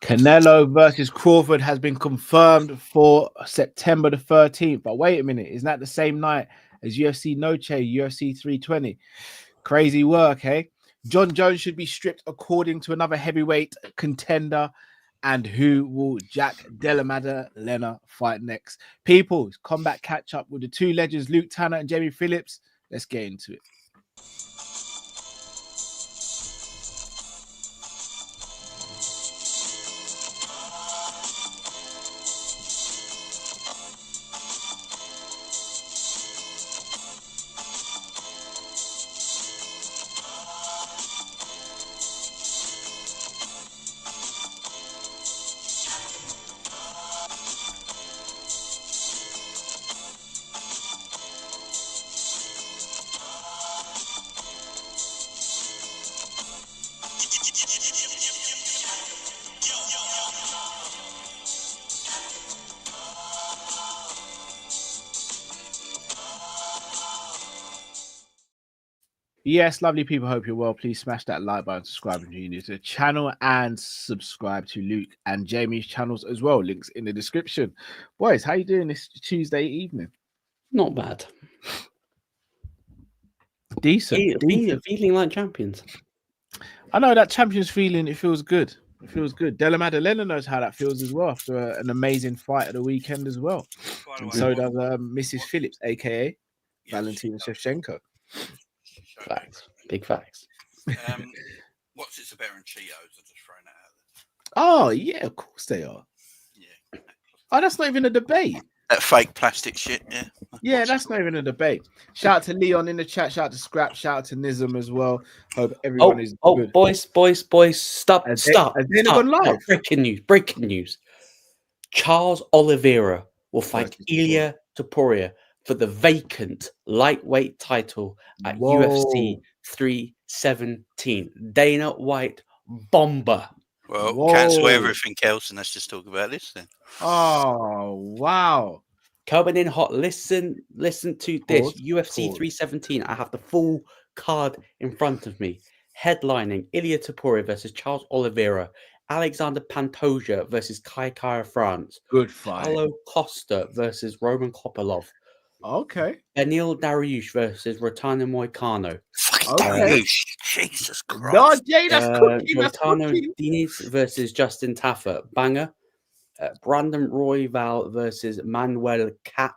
Canelo versus Crawford has been confirmed for September the 13th. But wait a minute, isn't that the same night as UFC Noche, UFC 320? Crazy work, hey? John Jones should be stripped according to another heavyweight contender. And who will Jack Della Maddalena fight next? People, combat catch up with the two legends, Luke Tanner and Jamie Phillips. Let's get into it. Yes, lovely people. Hope you're well. Please smash that like button, subscribe if you're new to the channel, and subscribe to Luke and Jamie's channels as well. Links in the description. Boys, how you doing this Tuesday evening? Not bad. Decent. Feeling like champions. I know that champions feeling. It feels good. It feels good. Della Maddalena knows how that feels as well after an amazing fight of the weekend as well. And so does Mrs. Phillips, aka Valentina Shevchenko. Facts. Big facts. What's it's better than Cheetos? I've just thrown that out there. Oh, yeah, of course they are. Yeah. Oh, that's not even a debate. That fake plastic shit, yeah. Yeah, that's not even a debate. Shout out to Leon in the chat. Shout out to Scrap. Shout out to Nizam as well. Hope everyone is good. Boys, stop. Breaking news. Charles Oliveira will fight Ilia Topuria for the vacant lightweight title at UFC 317. Dana White bomber. Well, cancel everything else and let's just talk about this then. Oh, wow. Coming in hot. Listen to this. UFC 317. I have the full card in front of me. Headlining Ilia Topuria versus Charles Oliveira. Alexander Pantoja versus Kai France. Good fight. Paulo Costa versus Roman Kopylov. Okay. Benil Dariush versus Rotano Moicano. Fucking Dariush. Jesus Christ. No, Jay, that's cooking. Rotano Diniz versus Justin Taffer. Banger. Brandon Royval versus Manuel Cap.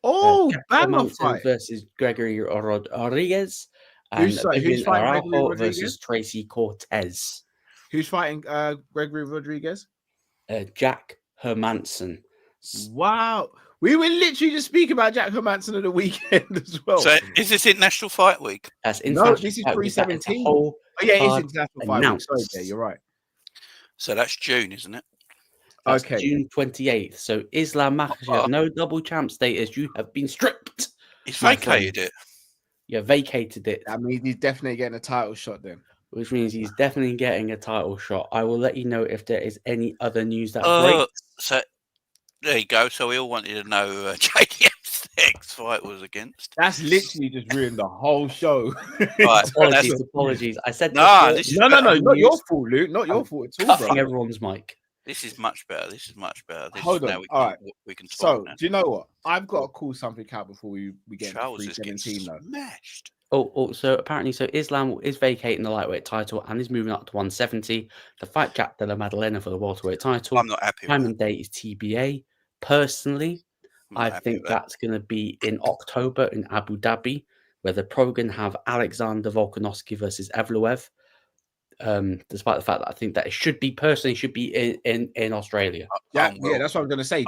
Oh, banger fight. Versus Gregory Rodriguez. And who's fighting Gregory versus Tracy Cortez. Who's fighting Gregory Rodriguez? Jack Hermanson. Wow. We were literally just speaking about Jack Hermanson at the weekend as well. So is this International Fight Week? That's no, this is 317. Oh, yeah, it is International Fight Week. Sorry, yeah, you're right. So that's June, isn't it? That's okay. June 28th. So Islam Makhachev, no double champ status. You have been stripped. He's vacated it. Yeah, vacated it. I mean, he's definitely getting a title shot then. Which means he's definitely getting a title shot. I will let you know if there is any other news that breaks. So there you go. So we all wanted to know who JDM's next fight was against. That's literally just ruined the whole show. Right, apologies. I said no, not your fault, Luke. Not your fault at all, bro. Everyone's mic. This is much better. Hold on. All right. We can so, do you know what? I've got to call something out before we get into 317 though. Smashed. So apparently, Islam is vacating the lightweight title and is moving up to 170 to fight Jack Della Maddalena for the welterweight title. I'm not happy. Time and date is TBA. Personally, I think that's going to be in October in Abu Dhabi, where they're probably going to have Alexander Volkanovski versus Evloev. Despite the fact that I think that it should be in Australia. Yeah, that's what I'm going to say.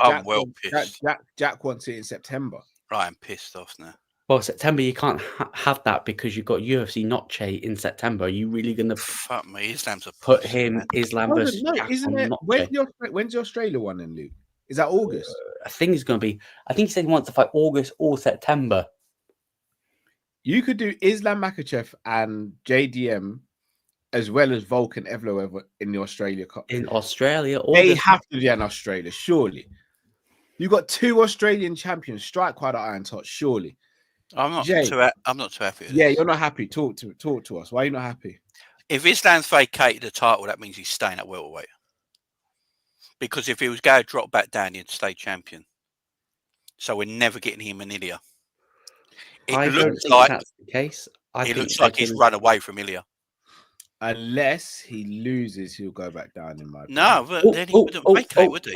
Jack wants it in September. Right, I'm pissed off now. Well, September you can't have that because you've got UFC Noche in September. Are you really going to fuck me? Islam's put him Islam versus Jack isn't it? When's the Australia one then, Luke? Is that August? I think it's going to be. I think he said he wants to fight August or September. You could do Islam Makhachev and JDM as well as Volk and Evloev in the Australia Cup. In Australia, they have to be in Australia, surely. You got two Australian champions. Strike quite an iron touch, surely. I'm not too happy with this. You're not happy. Talk to us. Why are you not happy? If Islam's vacated the title, that means he's staying at welterweight. Because if he was going to drop back down, he'd stay champion. So we're never getting him and Ilya. I don't think that's the case. It looks like he's run away from Ilya. Unless he loses, he'll go back down in my opinion. No, but then he wouldn't vacate, would he?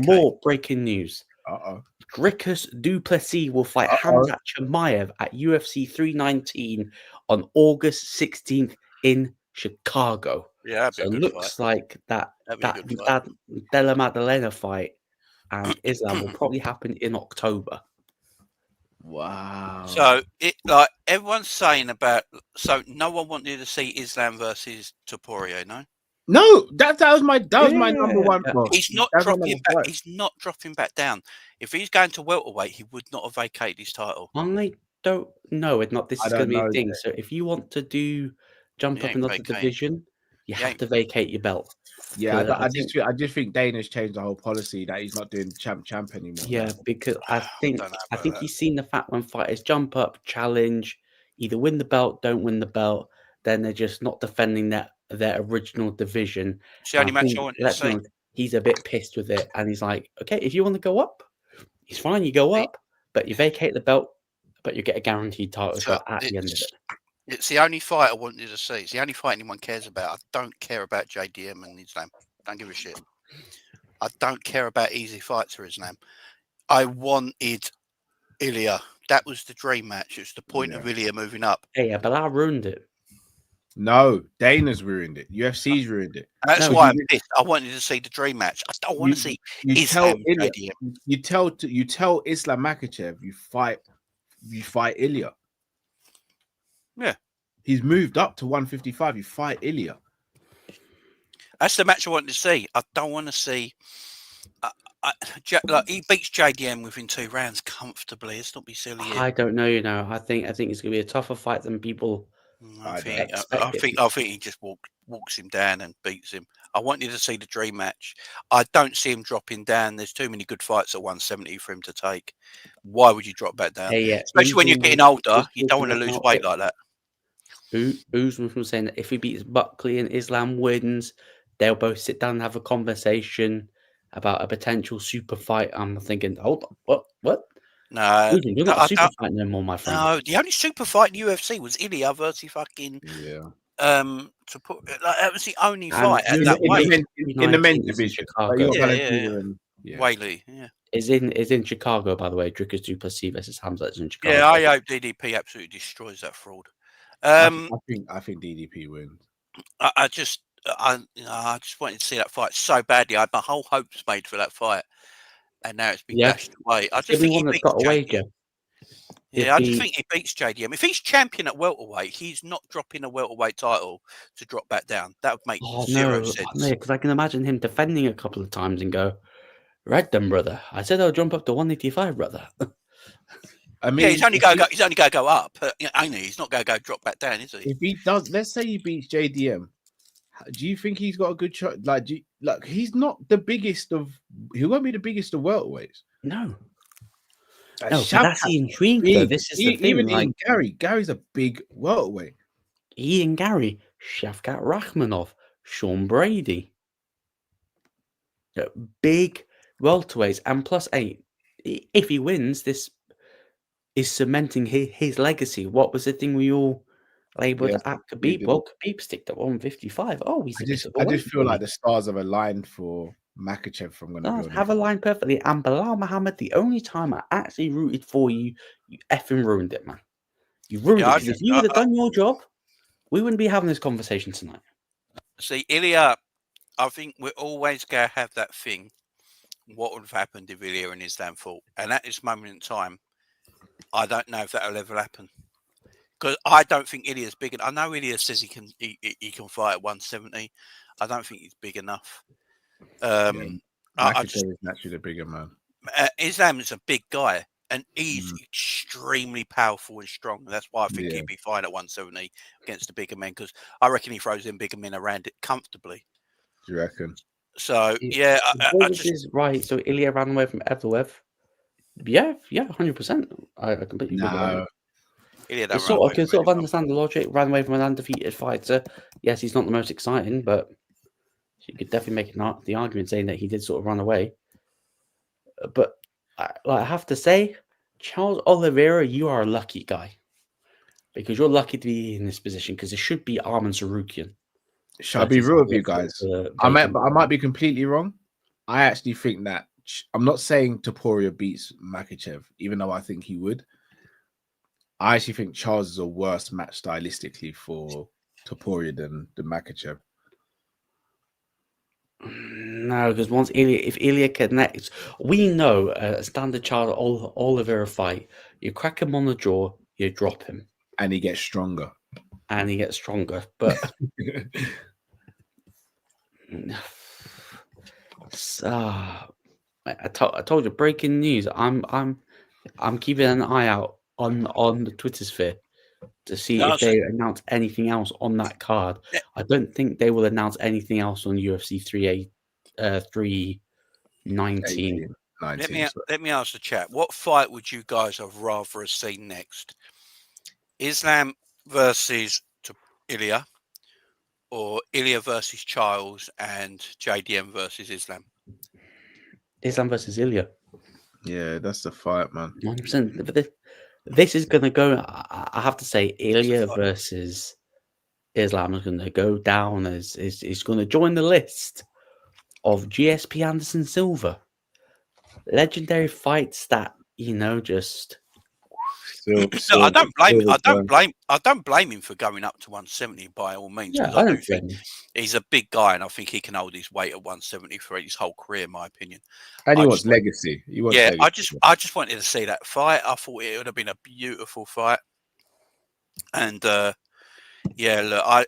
More breaking news. Uh-oh. Dricus du Plessis will fight Hamzat Chimaev at UFC 319 on August 16th in Chicago. Yeah, so it looks like that Della Maddalena fight and Islam will probably happen in October. Wow. So everyone's saying so no one wanted to see Islam versus Topuria, no? No, that was my number one. He's not dropping back. He's not dropping back down. If he's going to welterweight, he would not have vacated his title. I don't know. This is going to be a thing. So if you want to jump up another division, you have to vacate your belt. Yeah, I just think Dana's changed the whole policy that he's not doing champ anymore. Yeah, because I think he's seen the fact when fighters jump up, challenge, either win the belt, don't win the belt, then they're just not defending their original division. It's the only match I wanted to see. He's a bit pissed with it, and he's like, "Okay, if you want to go up, it's fine. You go up, but you vacate the belt, but you get a guaranteed title shot at the end of it." It's the only fight I wanted to see. It's the only fight anyone cares about. I don't care about JDM and Islam. Don't give a shit. I don't care about easy fights for Islam. I wanted Ilya. That was the dream match. It's the point of Ilya moving up. Hey, but I ruined it. No, Dana's ruined it. UFC's ruined it. That's why I'm pissed. I wanted to see the dream match. I don't want to see Islam. You tell Islam Makhachev you fight Ilya. Yeah, he's moved up to 155. You fight Ilya. That's the match I wanted to see. I don't want to see. He beats JDM within 2 rounds comfortably. Let's not be silly here. I don't know. I think it's going to be a tougher fight than people. I think he just walks him down and beats him. I wanted to see the dream match. I don't see him dropping down. There's too many good fights at 170 for him to take. Why would you drop back down? Especially when you're getting older, you don't want to lose weight like that. Usman from saying that if he beats Buckley and Islam wins, they'll both sit down and have a conversation about a potential super fight. I'm thinking, hold on, what? No, you're not a super fight no more, my friend. No, the only super fight in UFC was Ilya versus fucking that was the only fight at that weight in the men's division. Whaley, is in Chicago, by the way. Dricus du Plessis versus Hamzat is in Chicago. Yeah, I hope DDP absolutely destroys that fraud. I think DDP wins. I just wanted to see that fight so badly. I had my whole hopes made for that fight, and now it's been dashed away. I just think he beats JDM. I just think he beats JDM. If he's champion at welterweight, he's not dropping a welterweight title to drop back down. That would make zero sense. No, because I can imagine him defending a couple of times and go, "Right then, brother. I said I'll jump up to 185, brother." I mean, he's only going to go up. He's not going to go drop back down, is he? If he does, let's say he beats JDM. Do you think he's got a good shot? He's not the biggest of. He won't be the biggest of welterweights. No. No, that's the intrigue, though. This is the thing. Even Ian Gary's a big welterweight. Ian Gary, Shavkat Rakhmonov, Sean Brady. Big welterweights and +8. If he wins, this is cementing his legacy. What was the thing we all labeled at Khabib? Well, Khabib sticked at 155. Oh, I just feel like the stars have aligned for Makhachev from going to have aligned perfectly. And Bilal Muhammad, the only time I actually rooted for you, you effing ruined it, man. You ruined it. If you would have done your job, we wouldn't be having this conversation tonight. See, Ilya, I think we're always going to have that thing. What would have happened if Ilya and Islam fought? And at this moment in time, I don't know if that'll ever happen. Because I don't think Ilya's big enough. I know Ilya says he can fight at 170. I don't think he's big enough. Makhachev is naturally the bigger man. Islam is a big guy, and he's extremely powerful and strong. That's why I think he'd be fine at 170 against the bigger men, because I reckon he throws them bigger men around it comfortably. Do you reckon? So, right. So Ilya ran away from Evloev. Yeah, 100%. I completely agree. I can sort of understand the logic. Ran away from an undefeated fighter. Yes, he's not the most exciting, but You could definitely make the argument saying that he did sort of run away. But I have to say, Charles Oliveira, you are a lucky guy. Because you're lucky to be in this position, because it should be Arman Sarukian. Shall I be real with you guys? I might be completely wrong. I actually think that I'm not saying Topuria beats Makhachev, even though I think he would. I actually think Charles is a worse match stylistically for Topuria than Makhachev. No, because if Ilya connects, we know a standard Charles Oliveira fight, you crack him on the jaw, you drop him. And he gets stronger. But I told you, breaking news. I'm keeping an eye out on the Twitter sphere to see if they announce anything else on that card. I don't think they will announce anything else on UFC 319. Let me ask the chat. What fight would you guys have rather have seen next? Islam versus Ilya, or Ilya versus Charles and JDM versus Islam? Islam versus Ilya. Yeah, that's the fight, man. 100%. But this is going to go. I have to say, Ilya versus Islam is going to go down as is going to join the list of GSP Anderson Silva. Legendary fights that just. I don't blame him for going up to 170 by all means. Yeah, I do think he's a big guy, and I think he can hold his weight at 170 for his whole career, in my opinion. And he wants legacy. I just wanted to see that fight. I thought it would have been a beautiful fight. And look, I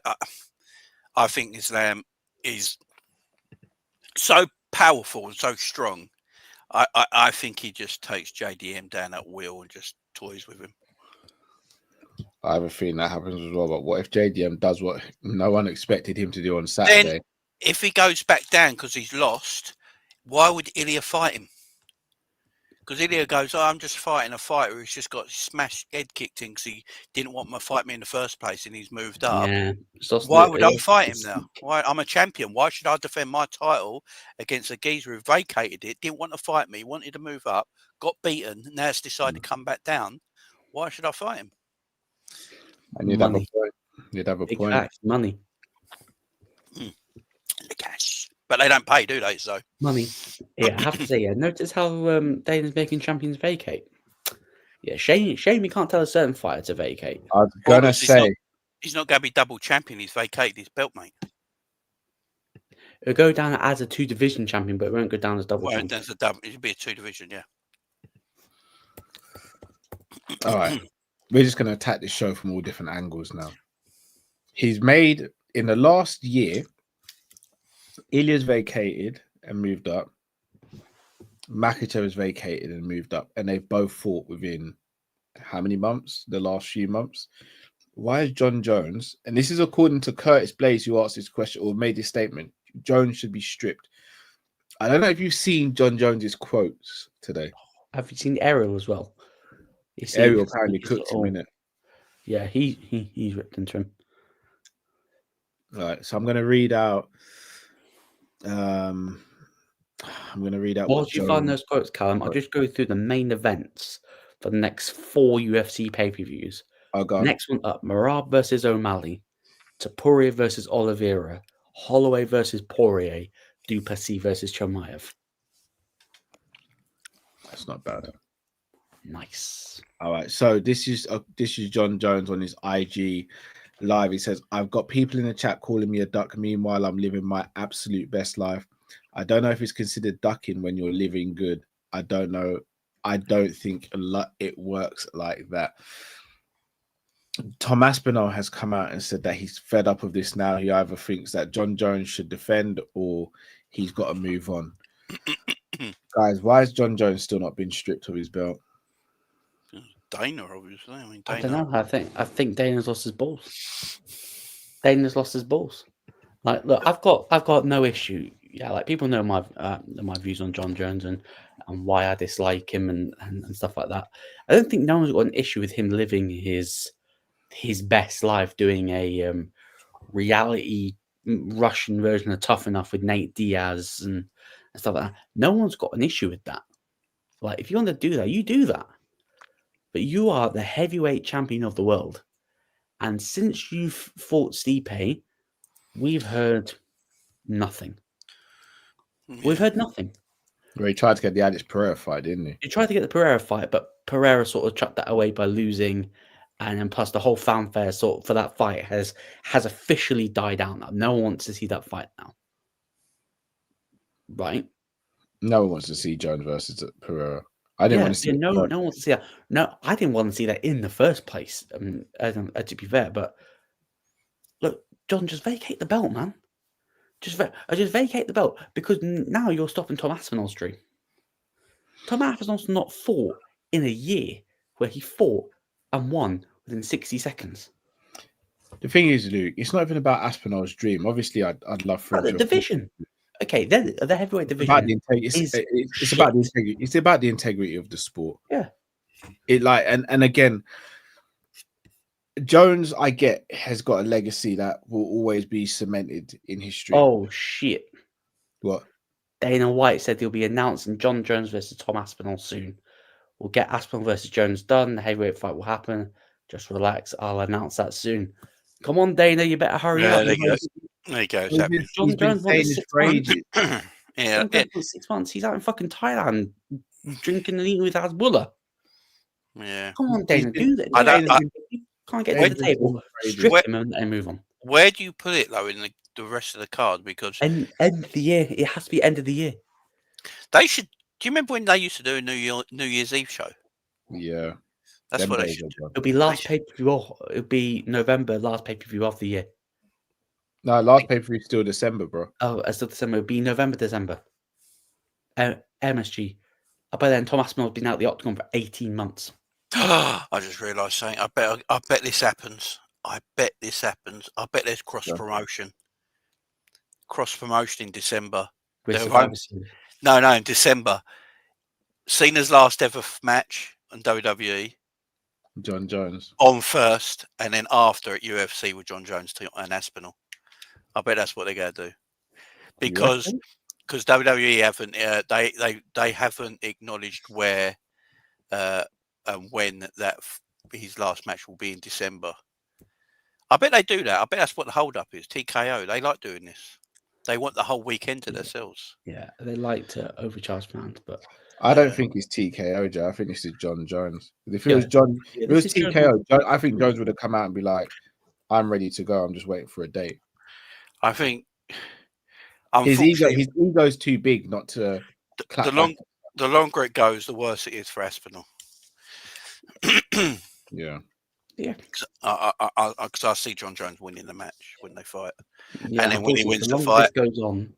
think Islam is so powerful and so strong. I think he just takes JDM down at will and just toys with him. I have a feeling that happens as well. But what if JDM does what no one expected him to do on Saturday? Then, if he goes back down because he's lost, why would Ilya fight him? Because Ilya goes, I'm just fighting a fighter who's just got smashed head kicked in because he didn't want to fight me in the first place and he's moved up. Yeah. Why would I fight him now? Why? I'm a champion. Why should I defend my title against a geezer who vacated it, didn't want to fight me, wanted to move up, got beaten, now it's decided to come back down? Why should I fight him? And you'd have a point. You'd have a point. Exact money. The cash. But they don't pay, do they? So money. Yeah, I have to say, notice how Dana's making champions vacate. Yeah, shame you can't tell a certain fighter to vacate. I was gonna say he's not gonna be double champion, he's vacated his belt, mate. It'll go down as a 2-division champion, but it won't go down as double champion. It'll be a 2-division, yeah. All right. We're just gonna attack this show from all different angles now. He's made in the last year. Ilya's vacated and moved up. Makhachev has vacated and moved up, and they've both fought within how many months? The last few months. Why is John Jones? And this is according to Curtis Blaze, who asked this question or made this statement. Jones should be stripped. I don't know if you've seen John Jones's quotes today. Have you seen Ariel as well? Ariel apparently cooked him, innit? Yeah, he's ripped into him. All right, so I'm going to read out. I'm going to read out. Whilst you find those quotes, Callum, I'll just go through the main events for the next 4 UFC pay-per-views. Next one up: Merab versus O'Malley, Topuria versus Oliveira, Holloway versus Poirier, Duplessis versus Chimaev. That's not bad. Nice. All right, so this is John Jones on his IG live. He says, I've got people in the chat calling me a duck. Meanwhile, I'm living my absolute best life. I don't know if it's considered ducking when you're living good. I don't know. I don't think it works like that. Tom Aspinall has come out and said that he's fed up of this now. He either thinks that John Jones should defend or he's got to move on. Guys, why has John Jones still not been stripped of his belt? Dana, obviously. Dana. I don't know. I think Dana's lost his balls. Dana's lost his balls. Like, look, I've got no issue. Yeah, like people know my views on John Jones and why I dislike him and stuff like that. I don't think no one's got an issue with him living his best life, doing a reality Russian version of Tough Enough with Nate Diaz and stuff like that. No one's got an issue with that. Like, if you want to do that, you do that. But you are the heavyweight champion of the world. And since you've fought Stipe, we've heard nothing. We've heard nothing. Well, he tried to get the Alex Pereira fight, didn't he? He tried to get the Pereira fight, but Pereira sort of chucked that away by losing. And then plus the whole fanfare sort for that fight has officially died out now. No one wants to see that fight now. Right? No one wants to see Jones versus Pereira. I didn't want to see no one wants to see that. No, I didn't want to see that in the first place. To be fair, but look, John, just vacate the belt, man. Just vacate the belt, because now you're stopping Tom Aspinall's dream. Tom Aspinall's not fought in a year where he fought and won within 60 seconds. The thing is, Luke, it's not even about Aspinall's dream. Obviously, I'd love for the division. Okay, then the heavyweight division. It's about the integrity. It's about the integrity of the sport. Yeah. And again, Jones, I get, has got a legacy that will always be cemented in history. Oh shit! What? Dana White said he'll be announcing John Jones versus Tom Aspinall soon. We'll get Aspinall versus Jones done. The heavyweight fight will happen. Just relax. I'll announce that soon. Come on, Dana, you better hurry up. There you go. John Jones wants 6 months. Yeah, 6 months. He's out in fucking Thailand drinking and eating with Hezbollah. Yeah. Come on, Dana, do that. Can't get to the table. Strip him and move on. Where do you put it though in the rest of the card? Because end of the year. It has to be end of the year. They should. Do you remember when they used to do a New Year's Eve show? Yeah. That's what they should do. It'll be last pay-per-view. It'll be November, last pay-per-view of the year. No, last pay-per-view is still December, bro. Oh, it's still December. It'll be November, December. MSG. By then, Tom Aspinall's been out the octagon for 18 months. I just realised something. I bet this happens. I bet there's cross-promotion. Cross-promotion in December. No, in December. Cena's last ever match on WWE. John Jones. On first, and then after at UFC with John Jones and Aspinall. I bet that's what they're going to do. Because WWE haven't they haven't acknowledged where and when that his last match will be in December. I bet they do that. I bet that's what the hold up is. TKO, they like doing this. They want the whole weekend to themselves. Yeah, they like to overcharge fans, but I don't think it's TKO, Joe. I think this is John Jones. If it was if it was TKO, I think Jones would have come out and be like, "I'm ready to go. I'm just waiting for a date." I think his ego's too big not to. The longer it goes, the worse it is for Aspinall. Yeah. Because I see John Jones winning the match when they fight, and then when he wins the fight, goes on. Do you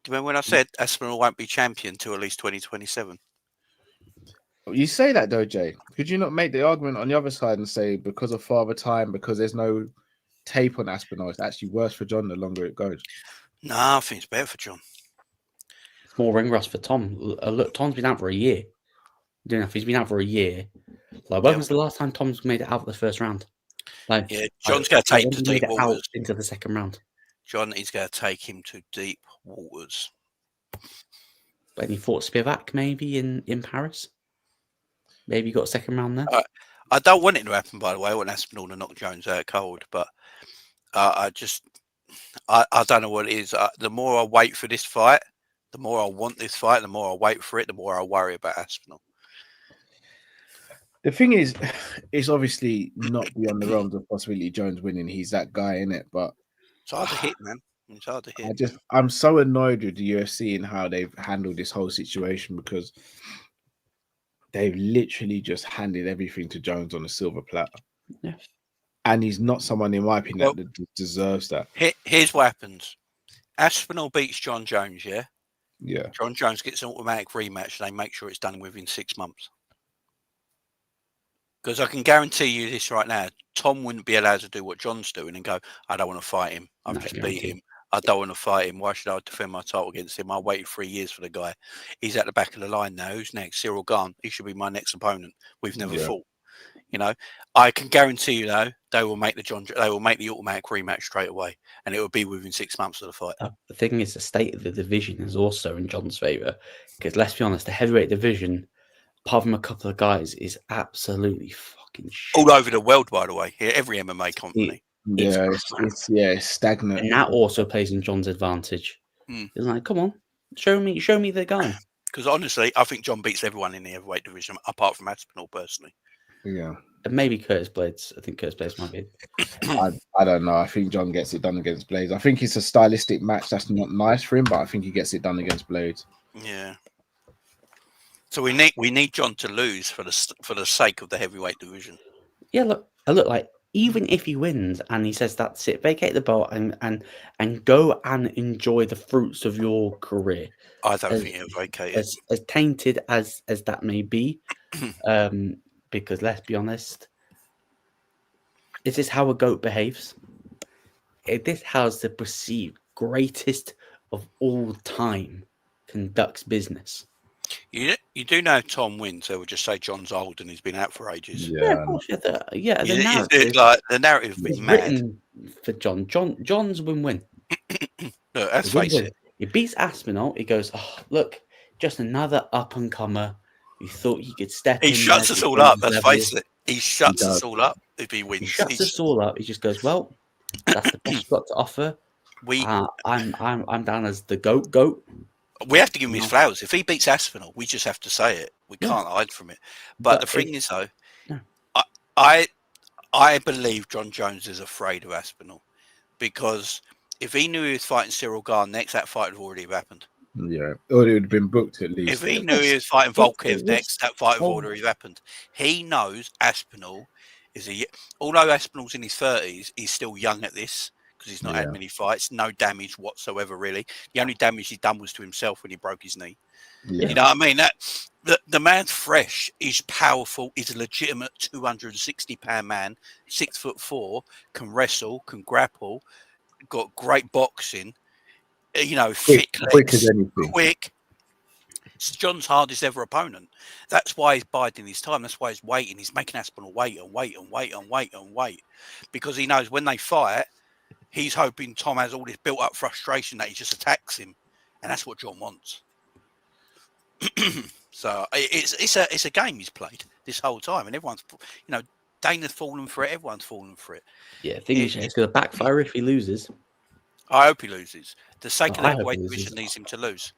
remember when I said Aspinall won't be champion till at least 2027? You say that though, Jay. Could you not make the argument on the other side and say because of Father Time, because there's no tape on Aspinall, it's actually worse for John the longer it goes? No, I think it's better for John. It's more ring rust for Tom. Look, Tom's been out for a year. He's been out for a year. Like, when was the last time Tom's made it out of the first round? John's going to take him to deep waters. Into the second round. John is going to take him to deep waters. When he fought Spivak, maybe in Paris. Maybe he got a second round there. I don't want it to happen, by the way. I want Aspinall to knock Jones out cold, but I don't know what it is. The more I wait for this fight, the more I want this fight, the more I wait for it, the more I worry about Aspinall. The thing is, it's obviously not beyond the realms of possibility Jones winning. He's that guy, innit? But it's hard to hit, man. It's hard to hit. I'm so annoyed with the UFC and how they've handled this whole situation, because they've literally just handed everything to Jones on a silver platter. Yeah. And he's not someone, in my opinion, that deserves that. Here's what happens. Aspinall beats John Jones, yeah? Yeah. John Jones gets an automatic rematch. They make sure it's done within 6 months. Because I can guarantee you this right now, Tom wouldn't be allowed to do what John's doing and go, I don't want to fight him. I've just beat him. I don't want to fight him. Why should I defend my title against him? I waited 3 years for the guy. He's at the back of the line now. Who's next? Cyril Gane. He should be my next opponent. We've never fought. You know, I can guarantee you though they will make the automatic rematch straight away, and it will be within 6 months of the fight. The thing is, the state of the division is also in John's favour, because let's be honest, the heavyweight division, apart from a couple of guys, is absolutely fucking shit. All over the world, by the way. Every MMA company. It's stagnant, and that also plays in John's advantage. It's like, come on, show me the guy. Because honestly, I think John beats everyone in the heavyweight division, apart from Aspinall, personally. Yeah. And maybe Curtis Blades. I think Curtis Blades might be. I don't know. I think John gets it done against Blades. I think it's a stylistic match that's not nice for him, but I think he gets it done against Blades. Yeah. So we need John to lose for the sake of the heavyweight division. Yeah, look like even if he wins and he says that's it, vacate the belt and go and enjoy the fruits of your career. I don't think he'll vacate it. As tainted as that may be, because let's be honest, is this how a goat behaves? Is this how the perceived greatest of all time conducts business? You do know if Tom wins, they will just say John's old and he's been out for ages. Yeah. The narrative has been mad for John. John's win-win. Look, let's face it. He beats Aspinall. He goes, oh, look, just another up-and-comer. You thought you could step in. He shuts us all up, let's face it. He shuts us all up if he wins. He shuts us all up. He just goes, well, that's the best you've got to offer. I'm down as the goat. We have to give him his flowers. If he beats Aspinall, we just have to say it. We can't hide from it. But the thing is, though, I believe John Jones is afraid of Aspinall, because if he knew he was fighting Cyril Gane next, that fight would already have happened. Yeah, or it would have been booked at least. If he knew he was fighting Volkov next, that fight would already have happened. He knows Aspinall although Aspinall's in his 30s, he's still young at this, because he's not had many fights, no damage whatsoever, really. The only damage he'd done was to himself when he broke his knee. Yeah. You know what I mean? The man's fresh, he's powerful, he's a legitimate 260-pound man, 6'4", can wrestle, can grapple, got great boxing, thick legs, quick. It's John's hardest ever opponent. That's why he's biding his time. That's why he's waiting. He's making Aspinall wait and wait and wait and wait and wait, because he knows when they fight, he's hoping Tom has all this built-up frustration that he just attacks him, and that's what John wants. So it's a game he's played this whole time, and everyone's, Dana's fallen for it. Everyone's fallen for it. Yeah, thing is, it's going to backfire if he loses. I hope he loses. The sake of that weight division needs him to lose.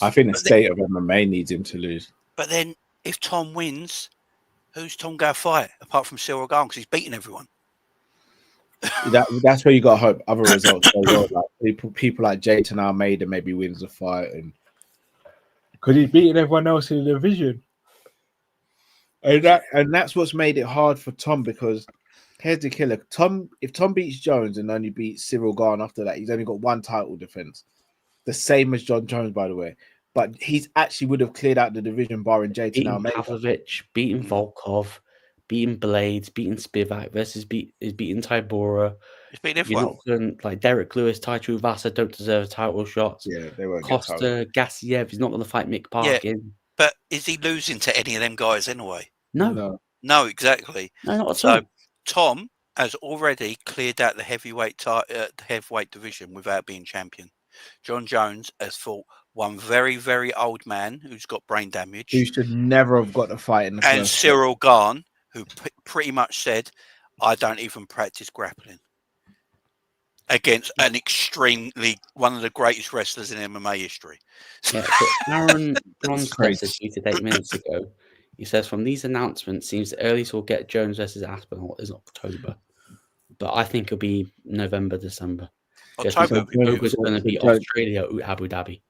I think the state of MMA needs him to lose. But then, if Tom wins, who's Tom going to fight apart from Cyril Gane? Because he's beating everyone. That's where you got to hope other results go well. Like people like Jayton Almeida maybe wins the fight, and because he's beating everyone else in the division, and that's what's made it hard for Tom, because here's the killer. If Tom beats Jones and only beats Cyril Gane after that, he's only got one title defense, the same as John Jones, by the way. But he's actually would have cleared out the division barring Jayton Almeida. Pavlovich, beating Volkov, beating Blades, beating Spivak versus beating Tybura. He's beating everyone. You're not going, like Derek Lewis, Tai Tuivasa don't deserve title shots. Yeah, they won't. Costa, Gassiev, he's not going to fight Mick Parkin. But is he losing to any of them guys anyway? No, exactly. No, not at all. Tom has already cleared out the heavyweight division without being champion. John Jones has fought one very, very old man who's got brain damage, who should never have got the fight in the and first Cyril Gane, who pretty much said, "I don't even practice grappling," against an extremely one of the greatest wrestlers in MMA history. Yeah, Aaron Bronstead tweeted 8 minutes ago. He says, "From these announcements, seems the earliest we'll get Jones versus Aspinall is October, but I think it'll be November, December." October is going to be Australia, Abu Dhabi.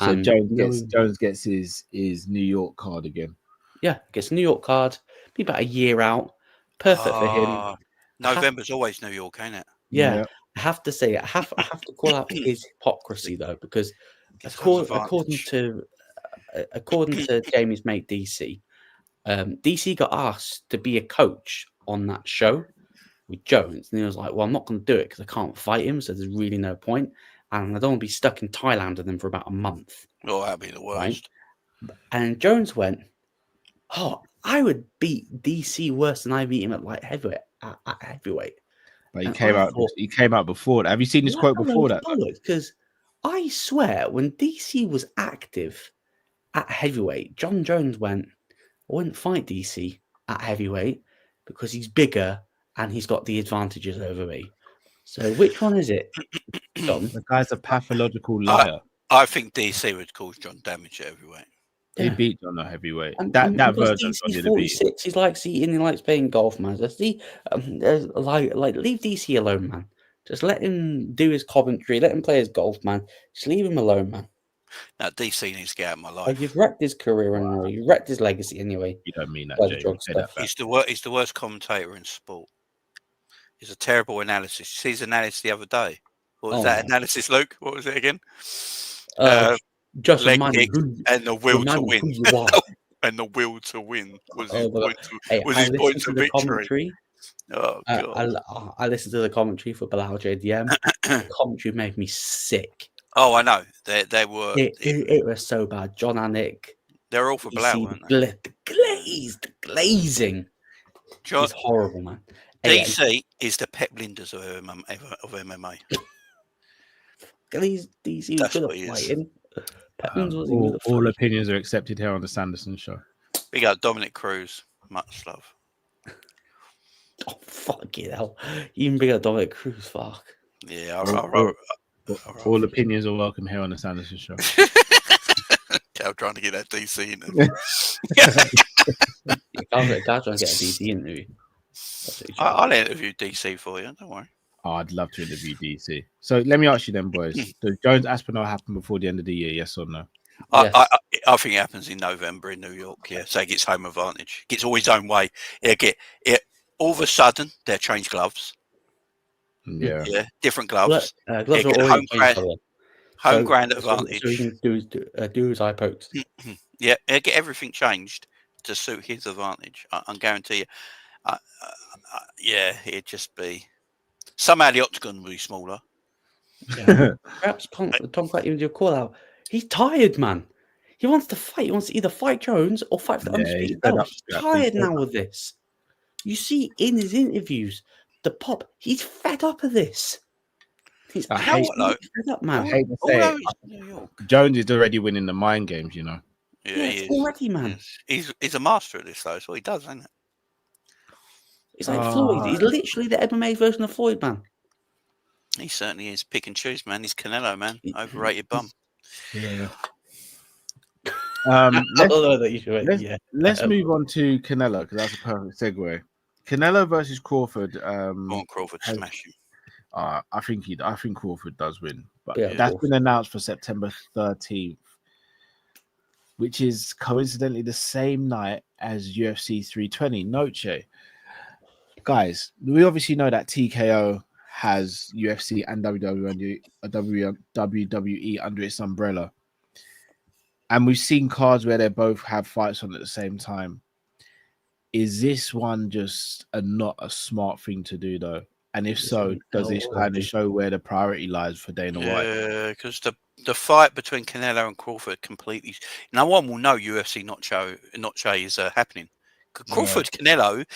So Jones gets his New York card again. Yeah, gets a New York card. Be about a year out. Perfect for him. November's always New York, ain't it? Yeah. I have to say, I have to call out his hypocrisy though, because according to Jamie's mate DC, DC got asked to be a coach on that show with Jones, and he was like, "Well, I'm not going to do it because I can't fight him, so there's really no point, and I don't want to be stuck in Thailand with him for about a month." Oh, that'd be the worst. Right? And Jones went, "Oh, I would beat DC worse than I beat him at light heavyweight. At heavyweight. But he And came I out. thought, He came out before that. Have you seen his quote before that? Because I swear, when DC was active at heavyweight, John Jones went, I wouldn't fight DC at heavyweight because he's bigger and he's got the advantages over me. So which one is it, John? The guy's a pathological liar. I think DC would cause John damage at heavyweight. He beat John at heavyweight. And that version. DC's 46. He likes eating. He likes playing golf, man. Just leave DC alone, man. Just let him do his commentary. Let him play his golf, man. Just leave him alone, man. Now DC needs to get out of my life. Like, you've wrecked his career anyway. You've wrecked his legacy anyway. You don't mean that, By Jay. the drug stuff. He's the worst commentator in sport. He's a terrible analysis. You see his analysis the other day. What was that analysis, Luke? What was it again? Just leg remind kick who, and the will to win. who you are. And the will to win was Oh, his point to victory. Commentary. Oh, God. I listened to the commentary for Bilal JDM. The commentary made me sick. Oh, I know. They were. It was so bad. John Anik. They're all for Bilal, weren't they? The glazing. It's horrible, man. DC is the Pep Linders of MMA. DC was good at fighting. All opinions are accepted here on the Sanderson Show. We got Dominic Cruz. Much love. Oh, fuck it hell. Even bigger Dominic Cruz, fuck. Yeah, all opinions are welcome here on the Sanderson Show. I'm trying to get that DC in. Guy's trying to get a DC interview. I'll interview DC for you. Don't worry. Oh, I'd love to interview DC. So let me ask you then, boys. Does Jones Aspinall happen before the end of the year? Yes or no? Yes. I think it happens in November in New York. Yeah, so he gets home advantage. Gets all his own way. He'll get it. All of a sudden, they'll change gloves. Yeah, different gloves. Gloves are always home ground advantage. So he can do his eye pokes. Yeah, he'll get everything changed to suit his advantage. I guarantee you. Yeah, it'd just be somehow the octagon will be smaller. Yeah. Perhaps Tom can't even do a call out. He's tired, man. He wants to fight. He wants to either fight Jones or fight for the undisputed belt. He's tired now of this. You see in his interviews, the pop. He's fed up of this. He's fed up, man. I hate to say it. Jones is already winning the mind games, you know. Yeah, he is already, man. He's a master at this, though. That's what he does, isn't it? He's like Floyd. He's literally the MMA version of Floyd, man. He certainly is. Pick and choose, man. He's Canelo, man. Overrated bum. Yeah. Let's move on to Canelo because that's a perfect segue. Canelo versus Crawford. Crawford smash him. I think Crawford does win, but that's been announced for September 13th, which is coincidentally the same night as UFC 320 Noche. Guys, we obviously know that TKO has UFC and WWE under its umbrella. And we've seen cards where they both have fights on at the same time. Is this one just not a smart thing to do, though? And if so, does this kind of show where the priority lies for Dana White? Yeah, because the fight between Canelo and Crawford completely... No one will know UFC Noche is happening. Crawford Canelo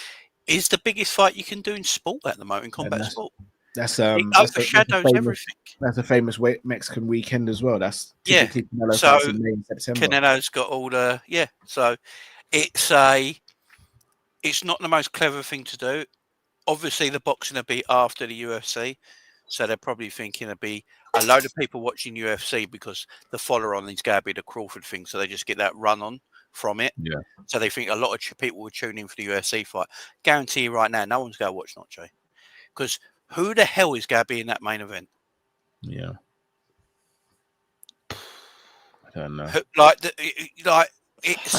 is the biggest fight you can do in sport at the moment, in combat sport. It overshadows everything. That's a famous Mexican weekend as well. That's typically Canelo fights in May and September. Canelo's got all the So it's not the most clever thing to do. Obviously, the boxing will be after the UFC, so they're probably thinking there'll be a load of people watching UFC because the follow-on is going to be the Crawford thing, so they just get that run on from it. Yeah. So they think a lot of people will tune in for the UFC fight. Guarantee you right now, no one's going to watch Noche because who the hell is going to be in that main event? Yeah. I don't know. I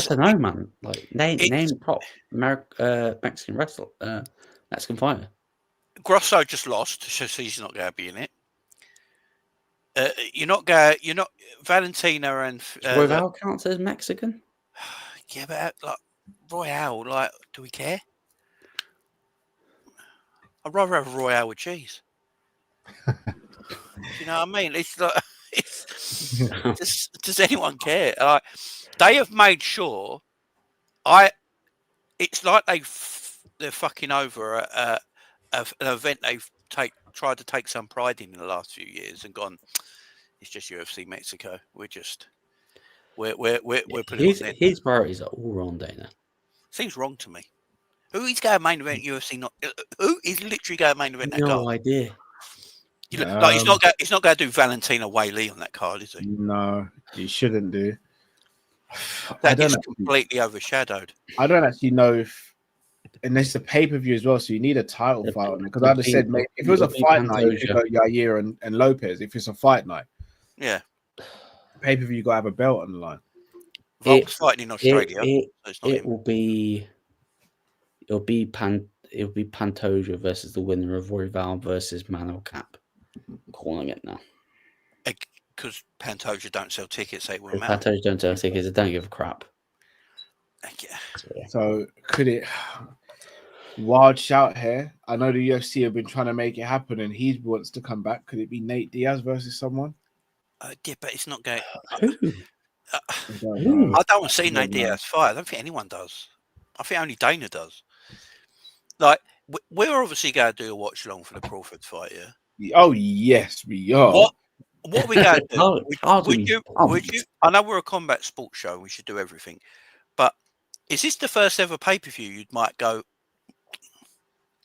don't know, man. Like name prop Mexican wrestler, Mexican fighter. Grosso just lost, so he's not going to be in it. You're not Valentina and Royale counts as Mexican. Yeah, but Royale, do we care? I'd rather have Royale with cheese. You know what I mean? It's like, does anyone care? They have made sure. it's like they're fucking over an event they've tried to take some pride in the last few years and gone. It's just UFC Mexico. We're putting on his priorities are all wrong, Dana. Seems wrong to me. Who is going main event UFC? Not who is literally going main event that card? No idea. Like he's not going to do Valentina Whaley on that card, is he? No, he shouldn't do. That gets completely overshadowed. I don't actually know if, and it's a pay-per-view as well, so you need a title fight on it. Because I'd have said, mate, if it was a fight night, you could go Yair and Lopez. If it's a fight night, yeah, pay-per-view, you got to have a belt on the line. Volk's fighting in Australia. It'll be Pantoja versus the winner of Royval versus Manuel Cap. I'm calling it now. Because Pantoja don't sell tickets, they will. Pantoja don't sell tickets, they don't give a crap. Yeah. So could it? Wild shout here. I know the UFC have been trying to make it happen, and he wants to come back. Could it be Nate Diaz versus someone? Yeah, but it's not going. Who? I don't want to see Nate Diaz fight. I don't think anyone does. I think only Dana does. Like, we're obviously going to do a watch along for the Crawford fight, yeah? Oh, yes, we are. What are we going to do? Would you? I know we're a combat sports show. We should do everything. But is this the first ever pay-per-view you might go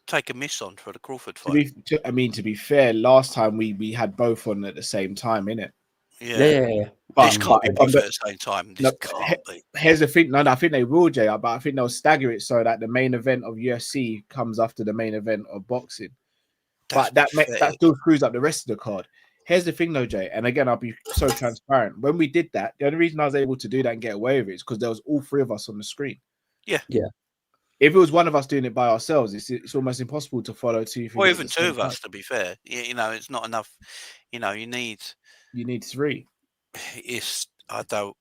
take a miss on for the Crawford fight? To be fair, last time we had both on at the same time, innit? Yeah. This can't be both at the same time. This can't be. Here's the thing. No, I think they will, Jay, but I think they'll stagger it so that the main event of UFC comes after the main event of boxing. But that still screws up the rest of the card. Here's the thing, though, Jay, and again, I'll be so transparent. When we did that, the only reason I was able to do that and get away with it is because there was all three of us on the screen. Yeah. If it was one of us doing it by ourselves, it's almost impossible to follow two. Or even two of us, to be fair. It's not enough. You need three. Oh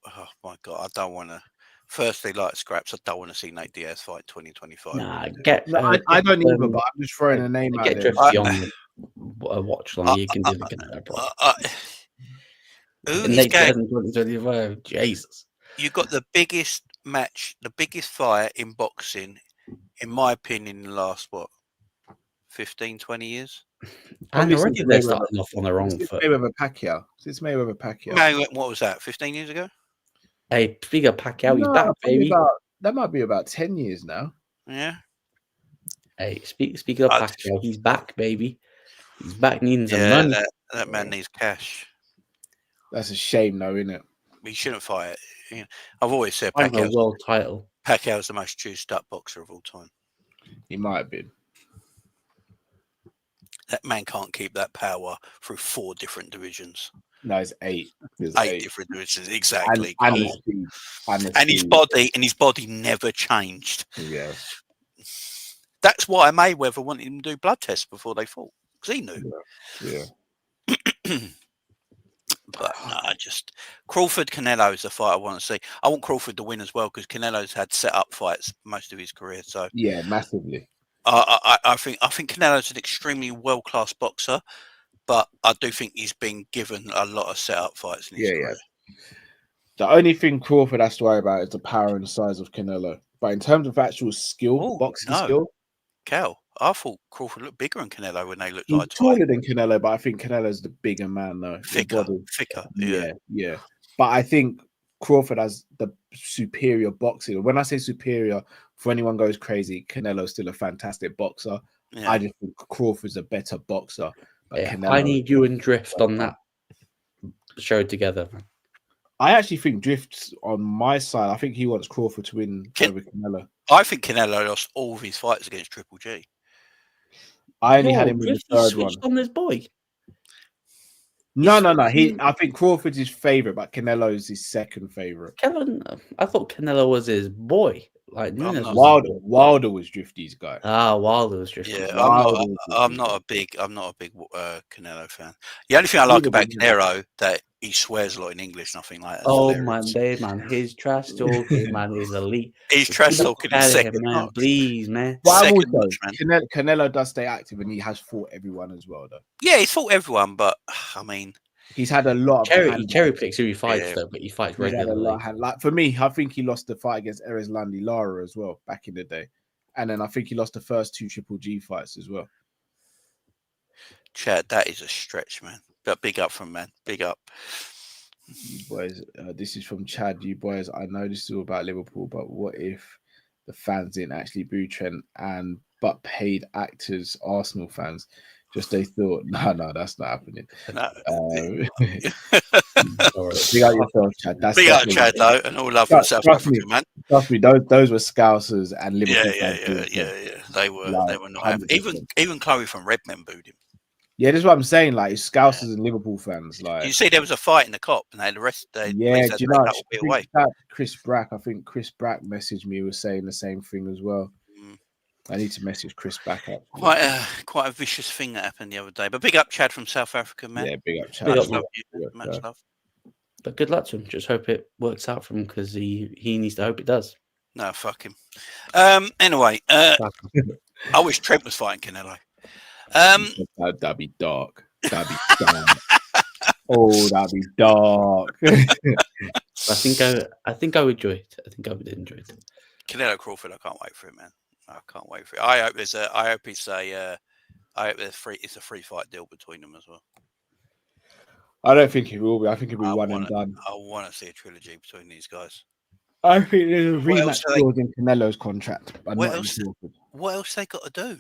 my God, I don't want to. Firstly, like scraps, I don't want to see Nate Diaz fight 2025. Nah, I don't either, but I'm just throwing a name out there. Get Drifty on a watch long. You can do the Canelo Nate Diaz in 2025. Jesus. You got the biggest match, the biggest fight in boxing, in my opinion, in the last 15, 20 years. And already they're starting off on the wrong foot. Mayweather Pacquiao. What was that? 15 years ago? Hey, speaking of Pacquiao, he's back, baby. That might be about 10 years now. Yeah. Hey, speaking of Pacquiao, he's back, baby. He's back, needing some money. That man needs cash. That's a shame, though, isn't it? He shouldn't fight it. I've always said Pacquiao's a world title. Pacquiao's the most juiced up boxer of all time. He might have been. That man can't keep that power through 4 different divisions. No, it's 8. There's 8 different divisions, exactly. And his body never changed. Yeah. That's why Mayweather wanted him to do blood tests before they fought, because he knew. Yeah. But Crawford Canelo is a fight I want to see. I want Crawford to win as well, because Canelo's had set up fights most of his career. So yeah, massively. I think Canelo's an extremely world-class boxer, but I do think he's been given a lot of set-up fights in his career. Yeah. The only thing Crawford has to worry about is the power and the size of Canelo. But in terms of actual skill, boxing skill, Cal, I thought Crawford looked bigger than Canelo when they looked he's taller than Canelo, but I think Canelo's the bigger man, though. Thicker. Yeah. But I think Crawford has the superior boxing. When I say superior, for anyone goes crazy, Canelo's still a fantastic boxer. Yeah. I just think Crawford's a better boxer. But I need you and Drift on that show together, man. I actually think Drift's on my side. I think he wants Crawford to win over Canelo. I think Canelo lost all of his fights against Triple G. I only had him in the third one. On this boy. No. I think Crawford's his favorite, but Canelo's his second favorite. I thought Canelo was his boy. Like Wilder was Drifty's guy. Wilder was Drifty. Yeah, I'm not a big Canelo fan. The only thing I like about Canelo that he swears a lot in English, nothing like that. Oh man, his trash talking, man, is elite. He's trash talking in second, man. Please, man. Canelo does stay active, and he has fought everyone as well, though. Yeah, he's fought everyone, but I mean, He's had a lot of He cherry picks who he fights though, but he fights He's had a lot regularly. like for me, I think he lost the fight against Erislandy Lara as well back in the day, and then I think he lost the first 2 Triple G fights as well. Chad, that is a stretch, man. But big up from man. Big up. You boys, this is from Chad. You boys, I know this is all about Liverpool, but what if the fans didn't actually boo Trent but paid actors, Arsenal fans? Just they thought, no, that's not happening. No. Big up yourself, Chad. That's big up, Chad, though, and all love from South Africa, man. Trust me, those were Scousers and Liverpool fans. Yeah. They were not happy. Even Chloe from Redmen booed him. Yeah, that's what I'm saying. Like, it's Scousers and Liverpool fans. Like, you see, there was a fight in the cop, and the rest. Do you know? Chris Brack. I think Chris Brack messaged me, was saying the same thing as well. I need to message Chris back up. Quite a vicious thing that happened the other day. But big up, Chad from South Africa, man. Yeah, big up, Chad. Much love. But good luck to him. Just hope it works out for him because he needs to hope it does. No, fuck him. Anyway, I wish Trent was fighting Canelo. That'd be dark. That'd be dark. Oh, that'd be dark. I think I would enjoy it. I think I would enjoy it. Canelo Crawford, I can't wait for it, man. I can't wait for it. I hope it's a free fight deal between them as well. I don't think it will be. I think it'll be one and done. I want to see a trilogy between these guys. I think there's a rematch clause in Canelo's contract. What else they got to do?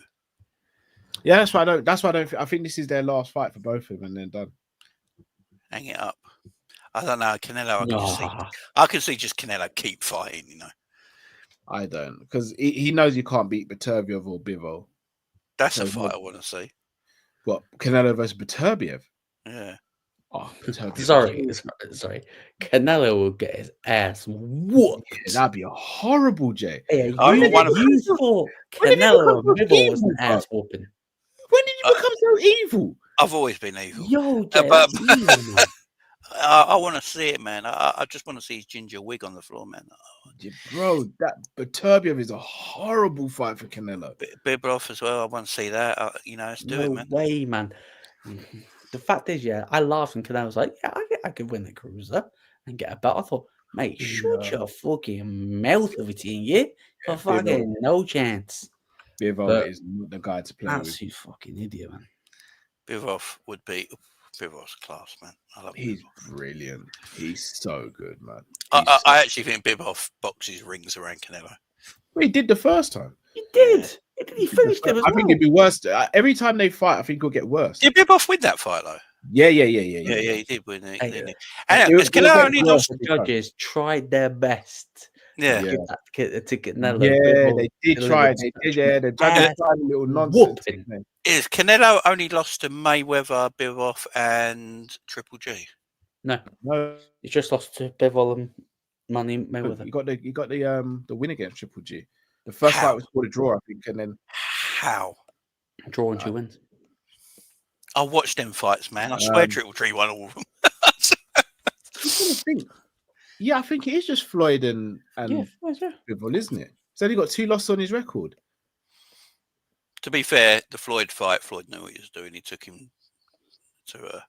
Yeah, that's why I don't. I think this is their last fight for both of them, and then done. Hang it up. I don't know. Canelo. I can see just Canelo keep fighting. You know. I don't, because he knows he can't beat Beterbiev or Bivol. That's a fight I want to see. What, Canelo versus Beterbiev? Yeah. Oh, sorry. Canelo will get his ass whooped. Yeah, that'd be a horrible, Jay. Hey, Canelo was an ass whooping. When did you become so evil? I've always been evil. Yo, Jay, but I want to see it, man. I just want to see his ginger wig on the floor, man. Bro, that Beterbiev is a horrible fight for Canelo. Bibroff as well. I want to see that. Let's do it, man. No way, man. The fact is, I laughed and Canelo was like, I could win the cruiser and get a belt. I thought, mate, shut your fucking mouth of it in, yeah? For fucking no chance. Bivol is not the guy to play with. Absolute fucking idiot, man. Bivroff would be... Bivroff's class, man. I love him. He's brilliant. He's so good, man. I actually think Bivroff boxes rings around Canelo. Well, he did the first time. He did. He finished him as well. I think it'd be worse. Every time they fight, I think it'll get worse. Did Bivroff win that fight, though? Yeah, he did win it. And Canelo only lost. The judges tried their best. Yeah. To Canelo. Yeah, they did try. They did. Yeah, the judges tried a little nonsense. Is Canelo only lost to Mayweather, Bivroff, and Triple G? No, he just lost to Bivol and Mayweather. You got the win against Triple G. The first fight was called a draw, I think, and then how draw and 2 wins. I watched them fights, man. I swear Triple G won all of them. Yeah, I think it is just Floyd and Bivol, isn't it? So he got 2 losses on his record. To be fair, the Floyd fight, Floyd knew what he was doing. He took him to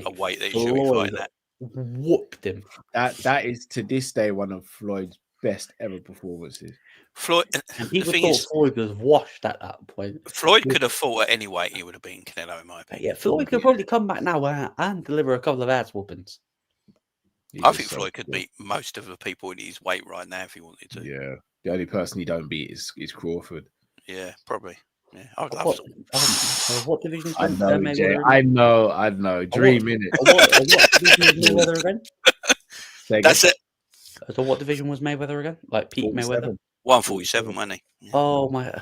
a weight that he should be fighting at. Whooped him. That is to this day one of Floyd's best ever performances. Floyd, and people thought Floyd was washed at that point. Floyd could have fought at any weight; he would have beaten Canelo, in my opinion. Yeah, Floyd could probably come back now and deliver a couple of ass whoopings. I think Floyd could beat most of the people in his weight right now if he wanted to. Yeah, the only person he don't beat is Crawford. Yeah, probably. Yeah, I'd love to. What division? I know, Jay. I know. Dream in it. What division was Mayweather again? That's it. So what division was Mayweather again? Like Pete Mayweather? 147, wasn't he? Yeah. Oh my!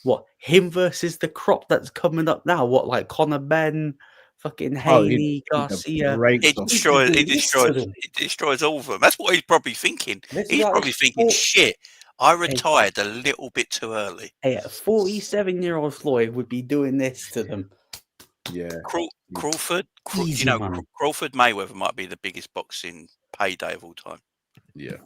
What, him versus the crop that's coming up now? What, like Conor Benn, fucking Haney, Garcia? It destroys all of them. That's what he's probably thinking. He's probably thinking, shit. I retired a little bit too early. Hey, a 47-year-old Floyd would be doing this to them. Yeah. Crawford, Crawford Mayweather might be the biggest boxing payday of all time. Yeah.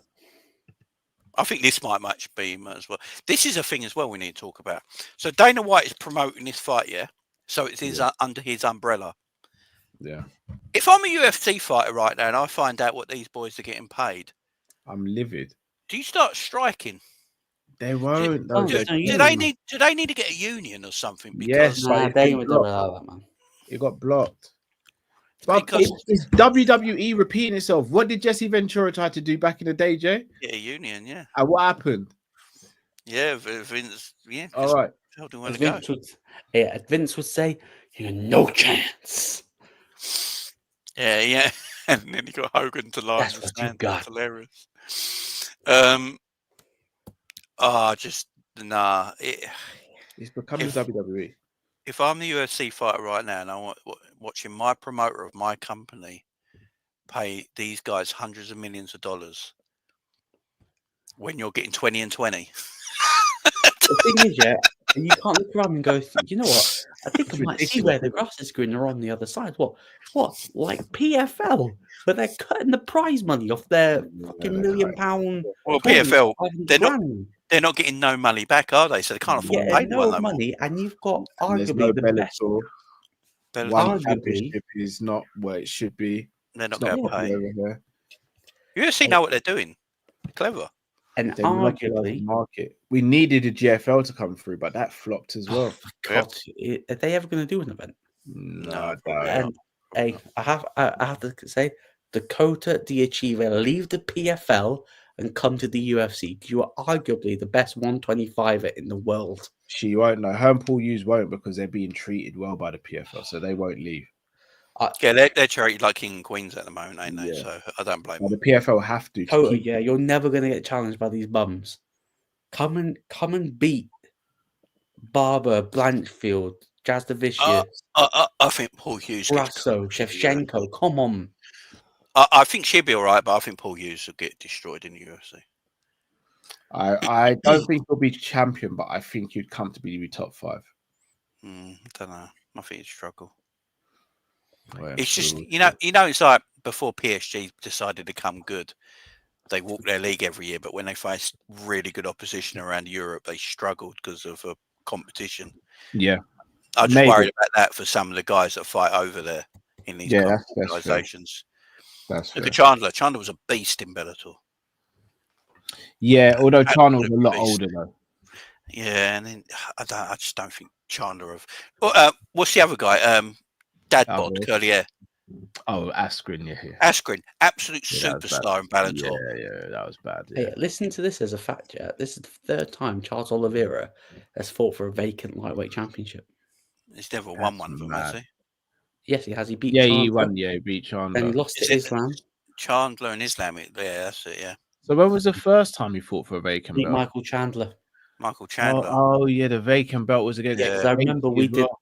I think this might much be him as well. This is a thing as well we need to talk about. So Dana White is promoting this fight, yeah? So it's under his umbrella. Yeah. If I'm a UFC fighter right now and I find out what these boys are getting paid, I'm livid. do you start striking? They won't. Oh, Though. there's no Do union, they man. need to get a union or something? Yes, Because but Nah, it's they been ain't never blocked. allow that, man. It got blocked. But Because- it's WWE repeating itself. What did Jesse Ventura try to do back in the day, Jay? get a union, yeah. And what happened? Yeah, Vince, yeah. All right. Told him where to go. Vince would say, "You got no chance." Yeah. And then he got Hogan to lie. That's what you got. That's hilarious. Just nah. It's becoming If- WWE. If I'm the UFC fighter right now and I'm watching my promoter of my company pay these guys hundreds of millions of dollars when you're getting 20 and 20. The thing is, yeah, you can't look around and go, you know what? I think I might see where the grass is greener on the other side. What? Like PFL, where they're cutting the prize money off their fucking £1 million. Well, PFL, they're they're not getting no money back, are they? So they can't afford to pay no no money, and you've got There's arguably no the best. Bellator. One Arguably- championship is not where it should be. They're not It's going not to pay. over here. UFC know what they're doing. Clever. And They monopolize the arguably, market. We needed a GFL to come through, but that flopped as well. God, are they ever going to do an event? No, No, I probably doubt it. not. And hey, I have to say, Dakota D'Achiever leave the PFL and come to the UFC. You are arguably the best 125er in the world. She won't know. Her and Paul Hughes won't because they're being treated well by the PFL, so they won't leave. Yeah, they're treated like king and queens at the moment, ain't they? Yeah. So I don't blame Well, them. the PFL have to. Dakota, keep- yeah, you're never going to get challenged by these bums. Come and beat Barber, Blanchfield, Jazz the Vicious, I think Paul Hughes gets Grasso, Shevchenko. Come on. I think she'll be all right, but I think Paul Hughes will get destroyed in the UFC. I don't think he'll be champion, but I think he'd comfortably be top 5. Don't know. I think he'd struggle. Well, It's just we'll you know, it's like before PSG decided to come good, they walk their league every year, but when they faced really good opposition around Europe, they struggled because of competition. Yeah. I'm just Maybe. worried about that for some of the guys that fight over there in these Yeah, that's organisations. That's Look fair. at Chandler. Chandler was a beast in Bellator. Yeah, although Chandler was a lot Beast. older though. Yeah, and then I just don't think Chandler of. What's the other guy? Dadbot, Alvarez. curly hair. Oh, Askren, yeah. Askren, absolute Yeah, that was bad. superstar in Bellator. Yeah, that was bad. Hey, Yeah. listen to this as a fact, yeah. This is the third time Charles Oliveira has fought for a vacant lightweight championship. He's never won one of them, has he? Yes, he has. He beat Yeah, Chandler, he won. Yeah, he beat Chandler. and he lost Is to it- Islam. Chandler and Islam. Yeah, that's it. Yeah, So when was the first time he fought for a vacant Beat belt? Michael Chandler. Michael Chandler. Oh, yeah, the vacant belt was against. Yeah, because I remember Gaethje we as did well.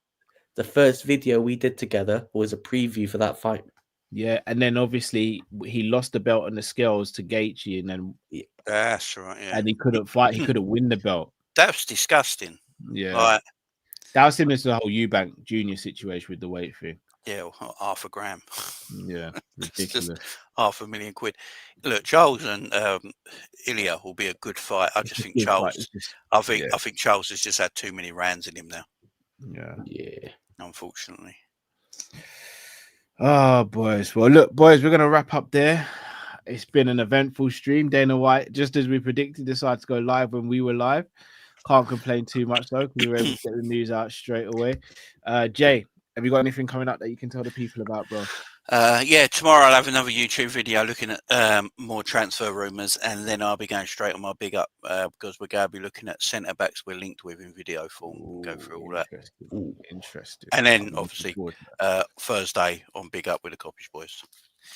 the first video we did together was a preview for that fight. Yeah, and then obviously he lost the belt on the scales to Gaethje, and then That's right. Yeah, and he couldn't fight. He couldn't win the belt. that's disgusting. Yeah, Like, that was similar to the whole Eubank Junior situation with the weight thing. yeah, well, half a gram. Yeah, It's just ridiculous. £500,000. Look, Charles and Ilya will be a good fight. I just think Good Charles. fight. It's just- I think yeah. I think Charles has just had too many rounds in him now. yeah. Yeah. Unfortunately. Oh, boys. Well, look, boys, we're going to wrap up there. It's been an eventful stream. Dana White, just as we predicted, decided to go live when we were live. Can't complain too much, though, because we were able to get the news out straight away. Jay, have you got anything coming up that you can tell the people about, bro? Yeah, tomorrow I'll have another YouTube video looking at more transfer rumours, and then I'll be going straight on my big up because we're going to be looking at centre backs we're linked with in video form. We'll go through all that. Interesting. And then, I'm looking obviously, forward to that. Thursday on Big Up with the Coppish Boys.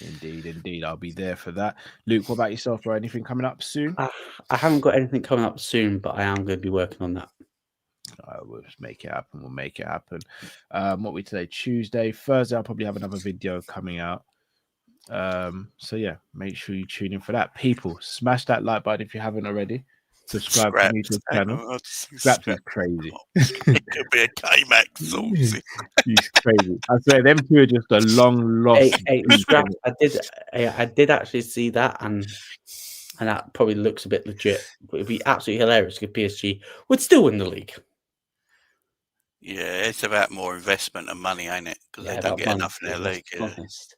Indeed. I'll be there for that. Luke, what about yourself, bro? Anything coming up soon? I haven't got anything coming up soon, but I am going to be working on that. We'll just make it happen. We'll make it happen. What we today? Tuesday. Thursday, I'll probably have another video coming out. So yeah, make sure you tune in for that. People, smash that like button if you haven't already. Subscribe to the YouTube channel. Scraps is crazy. It could be a K-Max saucy. He's crazy. I swear, them two are just a long lost. Hey, Scraps, I did actually see that, and that probably looks a bit legit. But it'd be absolutely hilarious if PSG would still win the league. Yeah, it's about more investment and money, ain't it? Because Yeah, they don't about get money, enough in their let's league. be Yeah. honest.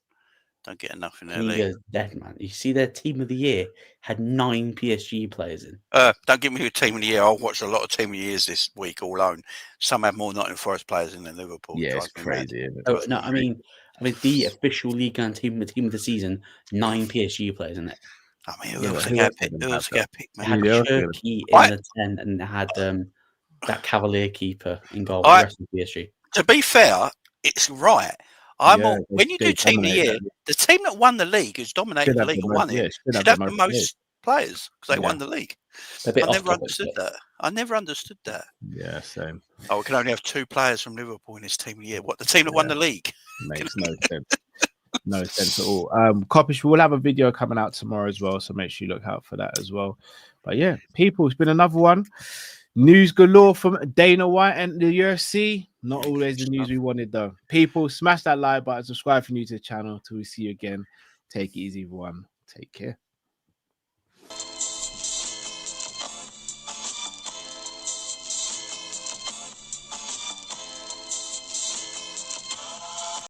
Don't get enough in their League league. is dead, man. You see their team of the year had 9 PSG players in. Don't give me a team of the year. I'll watch a lot of team of the years this week alone. Some have more Nottingham Forest players in than Liverpool. Yeah, it's Drives me mad. crazy. Isn't it? Oh, no, I mean the official league and team of the season, 9 PSG players in it. I mean, who Yeah, else but they who got else pick? are gonna Who have else they that? got pick, It man? had Who else are gonna- Cherky in I- the 10 and it had that Cavalier keeper in goal. I- The rest of PSG. To be fair, it's right. Yeah, When you do they team of the dominate year, that. the team that won the league, who's dominated Should the have league the and most. won Yeah, it, should should have have the the most. most players because they Yeah. won the league. They're a bit I off never topic, understood but that. I never understood that. Yeah, same. Oh, we can only have 2 players from Liverpool in this team of the year. What, the team that won the league? Makes no sense. No sense at all. Coppish, we'll have a video coming out tomorrow as well, so make sure you look out for that as well. But yeah, people, it's been another one. News galore from Dana White and the UFC. Not always the news we wanted though. People, smash that like button, subscribe if you're new to the channel. Till we see you again. Take it easy, everyone. Take care.